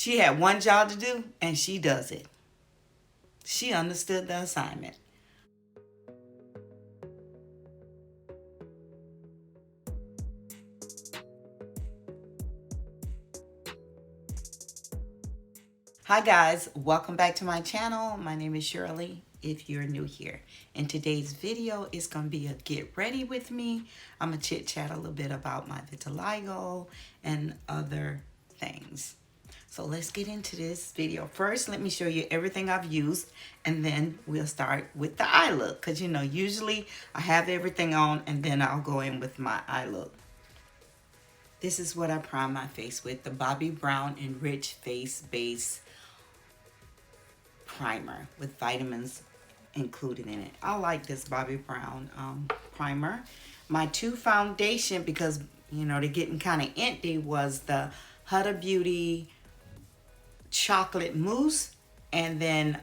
She had one job to do, and she does it. She understood the assignment. Hi guys, welcome back to my channel. My name is Shirley if you're new here. And today's video is going to be a get ready with me. I'm going to chit chat a little bit about my vitiligo and other things. So let's get into this video. First, let me show you everything I've used, and then we'll start with the eye look. Because you know, usually I have everything on and then I'll go in with my eye look. This is what I prime my face with, the Bobbie Brown Enriched Face Base Primer with vitamins included in it. I like this Bobbie Brown primer. My two foundation, because you know they're getting kind of empty, was the Huda Beauty Chocolate Mousse and then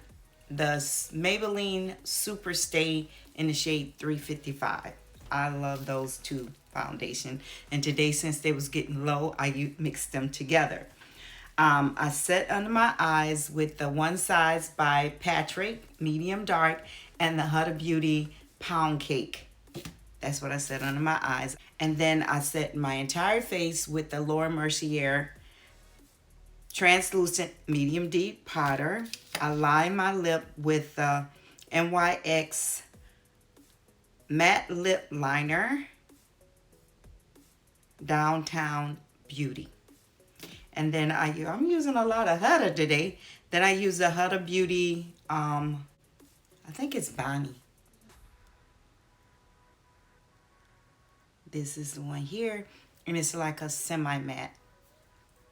the Maybelline SuperStay in the shade 355. I love those two foundation, and today, since they was getting low, I mixed them together. I set under my eyes with the One Size by Patrick medium dark and the Huda Beauty Pound Cake. That's what I set under my eyes. And then I set my entire face with the Laura Mercier translucent medium deep powder. I line my lip with the NYX matte lip liner, Downtown Beauty. And then I'm using a lot of Huda today. Then I use the Huda Beauty, I think it's Bonnie. This is the one here, and it's like a semi-matte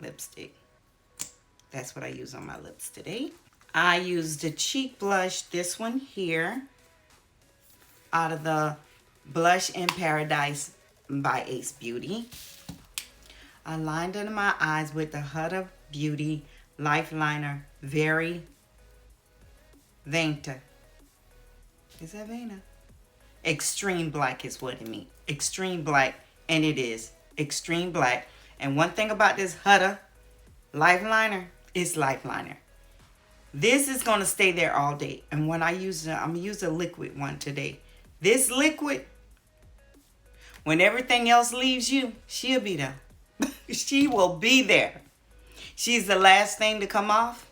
lipstick. That's what I use on my lips today. I use the cheek blush, this one here, out of the Blush in Paradise by Ace Beauty. I lined under my eyes with the Huda Beauty Lifeliner Very Venta. Is that Vena? Extreme Black is what it means. Extreme Black, and it is Extreme Black. And one thing about this Huda Lifeliner, it's Lifeliner. This is going to stay there all day. And when I use it, I'm going to use a liquid one today. This liquid, when everything else leaves you, she'll be there. She will be there. She's the last thing to come off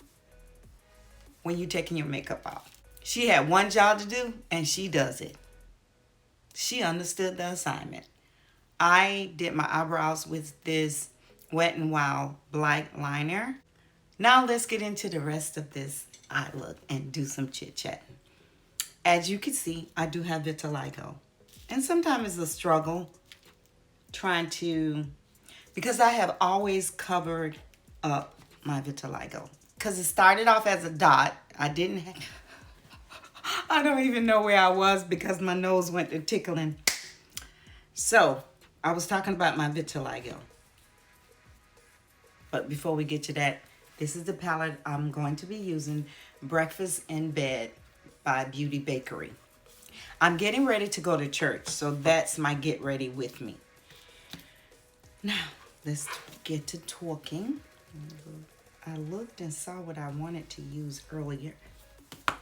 when you're taking your makeup off. She had one job to do, and she does it. She understood the assignment. I did my eyebrows with this Wet n Wild black liner. Now let's get into the rest of this eye look and do some chit-chatting. As you can see, I do have vitiligo. And sometimes it's a struggle trying to, because I have always covered up my vitiligo. Because it started off as a dot. I don't even know where I was because my nose went to tickling. So, I was talking about my vitiligo. But before we get to that, this is the palette I'm going to be using, Breakfast in Bed by Beauty Bakerie. I'm getting ready to go to church, so that's my get ready with me. Now, let's get to talking. I looked and saw what I wanted to use earlier.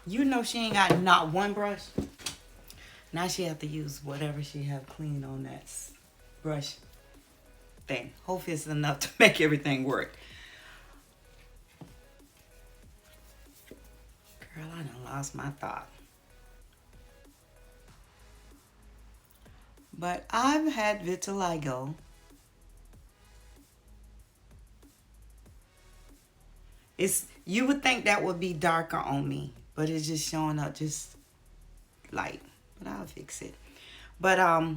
You know she ain't got not one brush. Now she have to use whatever she have clean on that brush thing. Hopefully it's enough to make everything work. Girl, I done lost my thought. But I've had vitiligo. You would think that would be darker on me, but it's just showing up just light. But I'll fix it. But I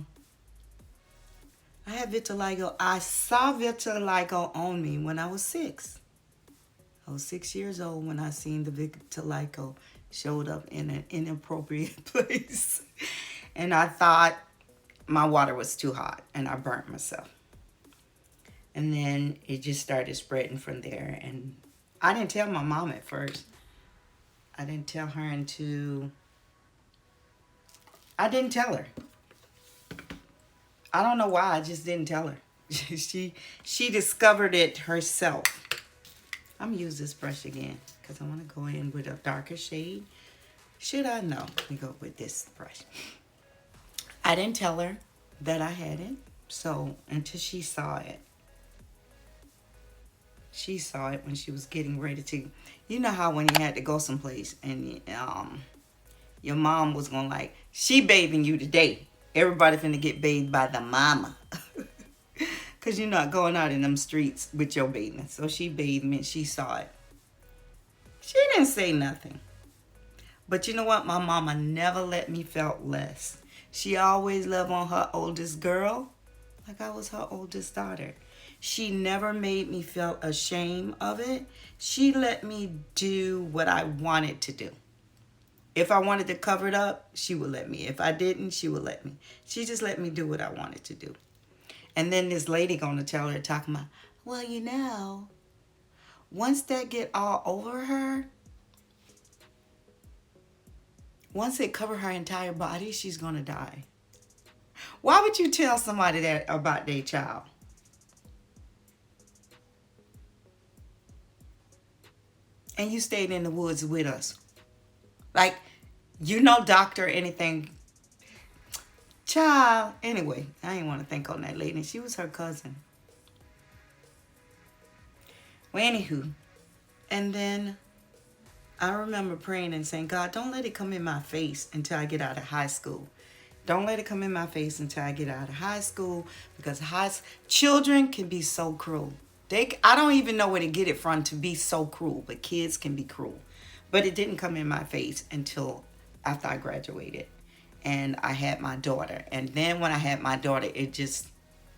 had vitiligo. I saw vitiligo on me when I was 6. I was 6 years old when I seen the vitiligo showed up in an inappropriate place. And I thought my water was too hot and I burnt myself. And then it just started spreading from there. And I didn't tell my mom at first. I didn't tell her until... I didn't tell her. I don't know why. I just didn't tell her. She discovered it herself. I'm gonna use this brush again because I want to go in with a darker shade. Should I? No. Let me go with this brush. I didn't tell her that I had it, so until she saw it. She saw it when she was getting ready to, you know how when you had to go someplace and your mom was going like, she bathing you today. Everybody finna get bathed by the mama. Because you're not going out in them streets with your bathing. So she bathed me and she saw it. She didn't say nothing. But you know what? My mama never let me felt less. She always loved on her oldest girl like I was her oldest daughter. She never made me feel ashamed of it. She let me do what I wanted to do. If I wanted to cover it up, she would let me. If I didn't, she would let me. She just let me do what I wanted to do. And then this lady gonna tell her, talking about, well, you know, once that get all over her, once it cover her entire body, she's gonna die. Why would you tell somebody that about their child? And you stayed in the woods with us. Like, you no doctor or anything. Child. Anyway, I didn't want to think on that lady. She was her cousin. Well, anywho. And then I remember praying and saying, God, don't let it come in my face until I get out of high school. Don't let it come in my face until I get out of high school. Because children can be so cruel. I don't even know where to get it from to be so cruel. But kids can be cruel. But it didn't come in my face until after I graduated. And I had my daughter. And then when I had my daughter, it just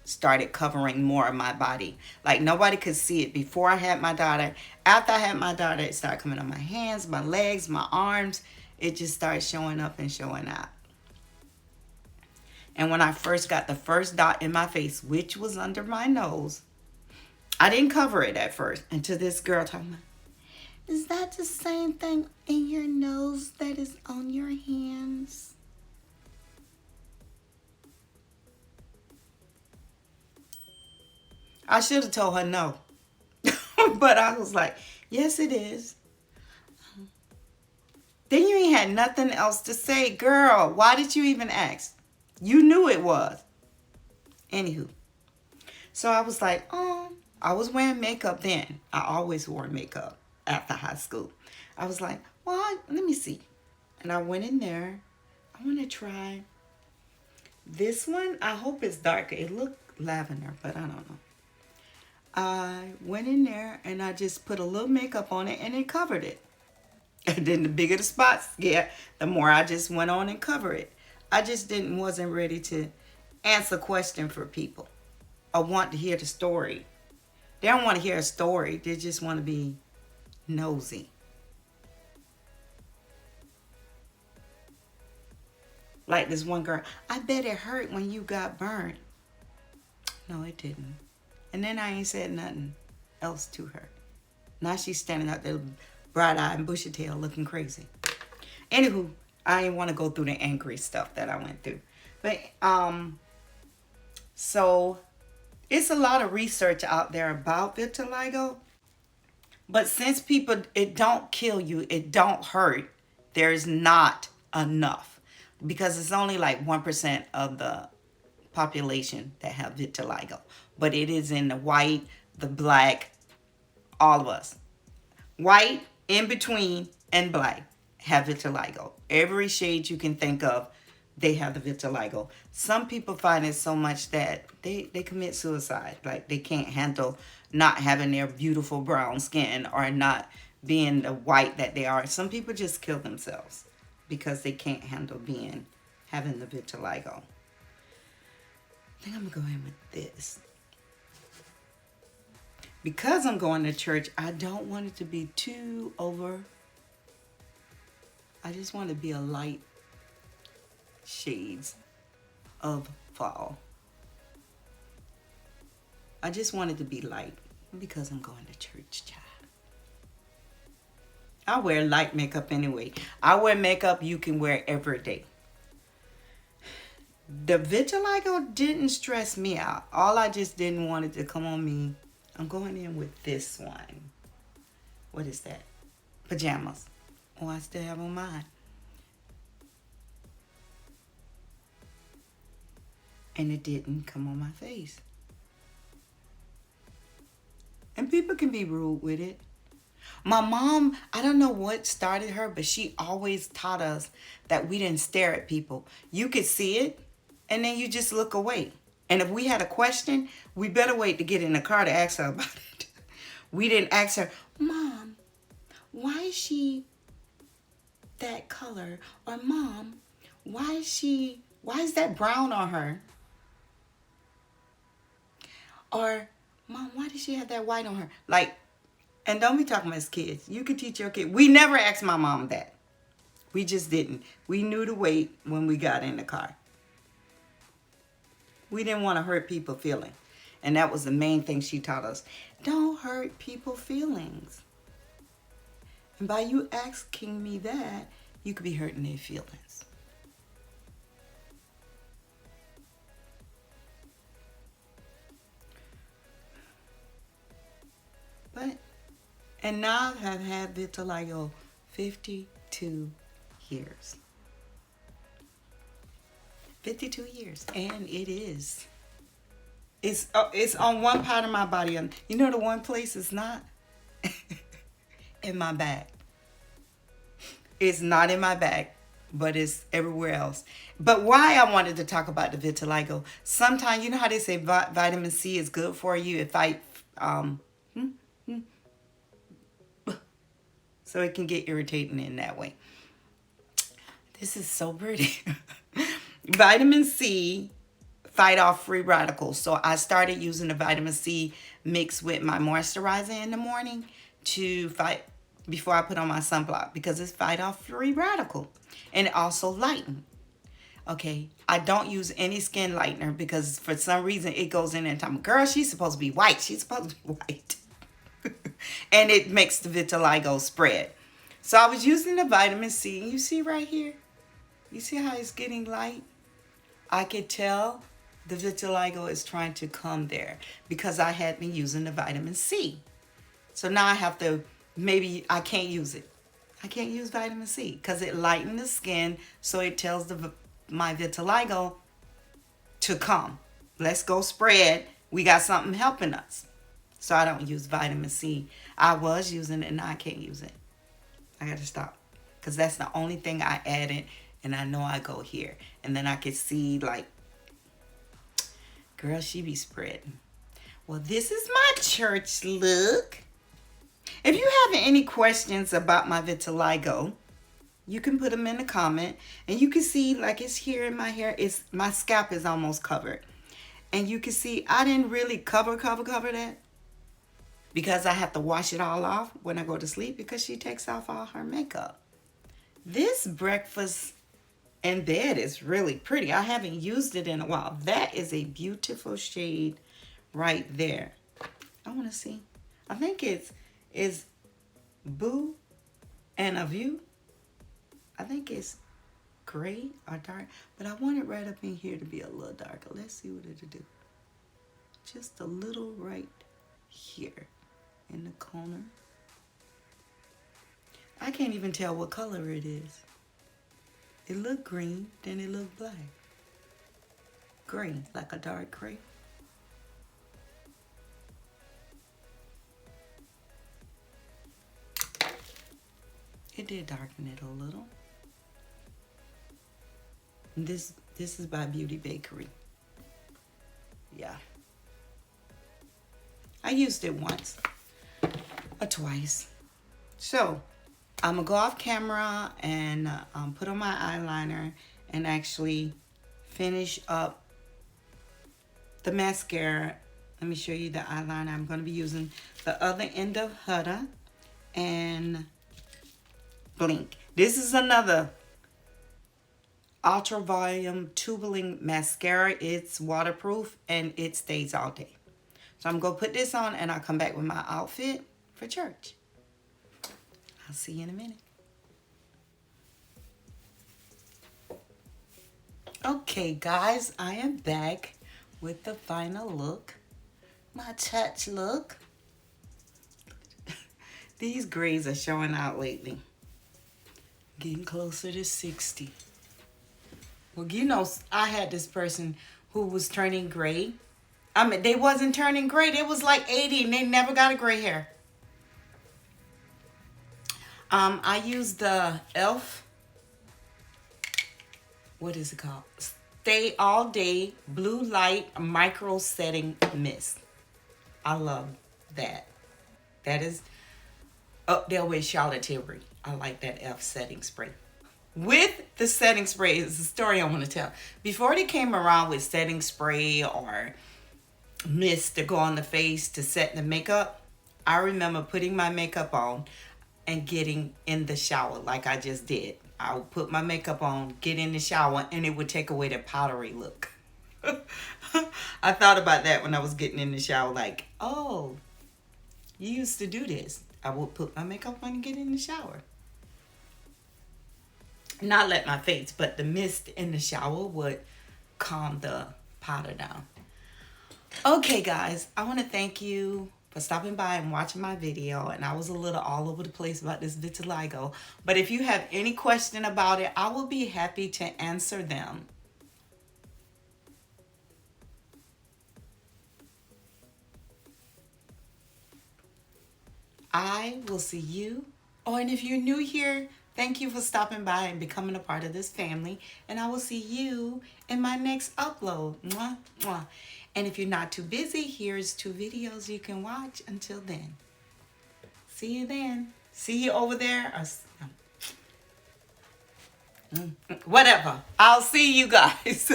started covering more of my body. Like nobody could see it before I had my daughter. After I had my daughter, it started coming on my hands, my legs, my arms. It just started showing up and showing out. And when I first got the first dot in my face, which was under my nose, I didn't cover it at first until this girl told me, is that the same thing in your nose that is on your hands? I should have told her no. But I was like, yes, it is. Then you ain't had nothing else to say. Girl, why did you even ask? You knew it was. Anywho. So I was like, oh, I was wearing makeup then. I always wore makeup after high school. I was like, well, let me see. And I went in there. I want to try this one. I hope it's darker. It looked lavender, but I don't know. I went in there and I just put a little makeup on it and it covered it. And then the bigger the spots get, the more I just went on and covered it. I just wasn't ready to answer question for people. I want to hear the story. They don't want to hear a story. They just want to be nosy. Like this one girl, I bet it hurt when you got burned. No, it didn't. And then I ain't said nothing else to her. Now she's standing out there bright-eyed and bushy-tailed looking crazy. Anywho, I didn't want to go through the angry stuff that I went through. But, so it's a lot of research out there about vitiligo. But since people, it don't kill you, it don't hurt, there's not enough. Because it's only like 1% of the population that have vitiligo. But it is in the white, the black, all of us. White, in between, and black have vitiligo. Every shade you can think of, they have the vitiligo. Some people find it so much that they commit suicide. Like they can't handle not having their beautiful brown skin or not being the white that they are. Some people just kill themselves because they can't handle having the vitiligo. I think I'm going to go in with this. Because I'm going to church, I don't want it to be too over. I just want to be a light shades of fall. I just want it to be light because I'm going to church, child. I wear light makeup anyway. I wear makeup you can wear every day. The vitiligo didn't stress me out. All I just didn't want it to come on me. I'm going in with this one. what is that? Pajamas. Oh, I still have on mine. And it didn't come on my face. And people can be rude with it. My mom, I don't know what started her, but she always taught us that we didn't stare at people. You could see it, and then you just look away. And if we had a question, we better wait to get in the car to ask her about it. We didn't ask her, Mom, why is she that color? Or Mom, why is that brown on her? Or Mom, why does she have that white on her? Like, and don't be talking about as kids. You could teach your kid. We never asked my mom that. We just didn't. We knew to wait when we got in the car. We didn't want to hurt people's feelings. And that was the main thing she taught us. Don't hurt people's feelings. And by you asking me that, you could be hurting their feelings. But, and now I have had vitiligo 52 years. 52 years. And it is. It's on one part of my body. You know the one place it's not? In my back. It's not in my back, but it's everywhere else. But why I wanted to talk about the vitiligo, sometimes, you know how they say vitamin C is good for you? It fight, so it can get irritating in that way. This is so pretty. Vitamin C fight off free radicals. So I started using the vitamin C mixed with my moisturizer in the morning to fight before I put on my sunblock, because it's fight off free radical, and it also lighten. Okay, I don't use any skin lightener because for some reason it goes in and tell me, girl, she's supposed to be white. She's supposed to be white. And it makes the vitiligo spread. So I was using the vitamin C. You see right here? You see how it's getting light? I could tell the vitiligo is trying to come there because I had been using the vitamin C. So now I have to, maybe I can't use it. I can't use vitamin C because it lightens the skin, so it tells my vitiligo to come. Let's go spread. We got something helping us. So I don't use vitamin C. I was using it, and now I can't use it. I got to stop because that's the only thing I added, and I know I go here. And then I could see, like, girl, she be spreading. Well, this is my church look. If you have any questions about my vitiligo, you can put them in the comment. And you can see, like, it's here in my hair. My scalp is almost covered. And you can see I didn't really cover that, because I have to wash it all off when I go to sleep because she takes off all her makeup. This breakfast in bed is really pretty. I haven't used it in a while. That is a beautiful shade right there. I want to see. I think it's Boo and a View. I think it's gray or dark, but I want it right up in here to be a little darker. Let's see what it'll do. Just a little right here in the corner. I can't even tell what color it is. It looked green, then it looked black. Green, like a dark gray. It did darken it a little. And this is by Bakerie. Yeah. I used it once or twice. So I'm gonna go off camera and put on my eyeliner and actually finish up the mascara. Let me show you the eyeliner. I'm gonna be using the other end of Huda and Blinc. This is another ultra volume tubuling mascara. It's waterproof and it stays all day. So I'm gonna put this on and I'll come back with my outfit for church. I'll see you in a minute. Okay, guys, I am back with the final look. My church look. These grays are showing out lately. Getting closer to 60. Well, you know, I had this person who was turning gray. I mean, they wasn't turning gray. They was like 80 and they never got a gray hair. I used the e.l.f. What is it called? Stay All Day Blue Light Micro Setting Mist. I love that. That is up there with Charlotte Tilbury. I like that e.l.f. setting spray. With the setting spray is the story I want to tell. Before they came around with setting spray or mist to go on the face to set the makeup, I remember putting my makeup on and getting in the shower like I just did. I would put my makeup on, get in the shower, and it would take away the powdery look. I thought about that when I was getting in the shower, like, oh, you used to do this. I would put my makeup on and get in the shower. Not let my face, but the mist in the shower would calm the powder down. Okay, guys, I want to thank you for stopping by and watching my video. And I was a little all over the place about this vitiligo. But if you have any question about it, I will be happy to answer them. I will see you. Oh, and if you're new here, thank you for stopping by and becoming a part of this family. And I will see you in my next upload. Mwah, mwah. And if you're not too busy, here's 2 videos you can watch. Until then, see you then. See you over there. Or, whatever. I'll see you guys.